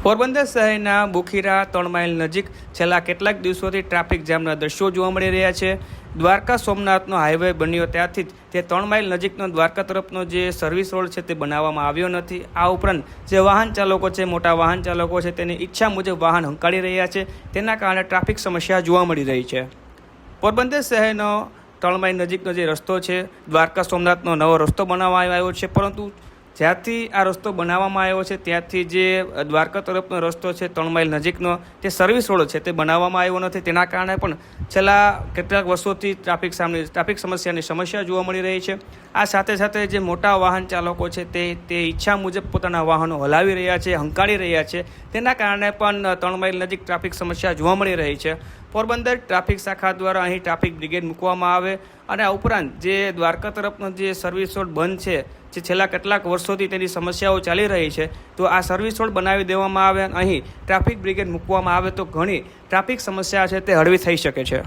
પોરબંદર શહેરના બુખીરા 3 માઇલ નજીક છેલ્લા કેટલાક દિવસોથી ટ્રાફિક જામના દ્રશ્યો જોવા મળી રહ્યા છે। દ્વારકા સોમનાથનો હાઈવે બન્યો ત્યારથી જ તે 3 માઇલ નજીકનો દ્વારકા તરફનો જે સર્વિસ રોડ છે તે બનાવવામાં આવ્યો નથી। આ ઉપરાંત જે વાહન ચાલકો છે, મોટા વાહન ચાલકો છે, તેની ઈચ્છા મુજબ વાહન હંકારી રહ્યા છે, તેના કારણે ટ્રાફિક સમસ્યા જોવા મળી રહી છે। પોરબંદર શહેરનો 3 માઇલ નજીકનો જે રસ્તો છે, દ્વારકા સોમનાથનો નવો રસ્તો બનાવવામાં આવ્યો છે, પરંતુ જ્યારથી આ રસ્તો બનાવવામાં આવ્યો છે ત્યારથી જે દ્વારકા તરફનો રસ્તો છે 3 માઇલ નજીકનો તે સર્વિસ રોડ છે તે બનાવવામાં આવ્યો નથી। તેના કારણે પણ છેલ્લા કેટલાક વર્ષોથી ટ્રાફિક સમસ્યાની સમસ્યા જોવા મળી રહી છે। આ સાથે સાથે જે મોટા વાહન ચાલકો છે તે ઈચ્છા મુજબ પોતાના વાહનો હલાવી રહ્યા છે, હંકારી રહ્યા છે, તેના કારણે પણ 3 માઇલ નજીક ટ્રાફિક સમસ્યા જોવા મળી રહી છે। પોરબંદર ટ્રાફિક શાખા દ્વારા અહીં ટ્રાફિક બ્રિગેડ મૂકવામાં આવે અને આ ઉપરાંત જે દ્વારકા તરફનો જે સર્વિસ રોડ બંધ છે, જે છેલ્લા કેટલાક વર્ષોથી તેની સમસ્યાઓ ચાલી રહી છે, તો આ સર્વિસ રોડ બનાવી દેવામાં આવે અને અહીં ટ્રાફિક બ્રિગેડ મૂકવામાં આવે તો ઘણી ટ્રાફિક સમસ્યા છે તે હળવી થઈ શકે છે।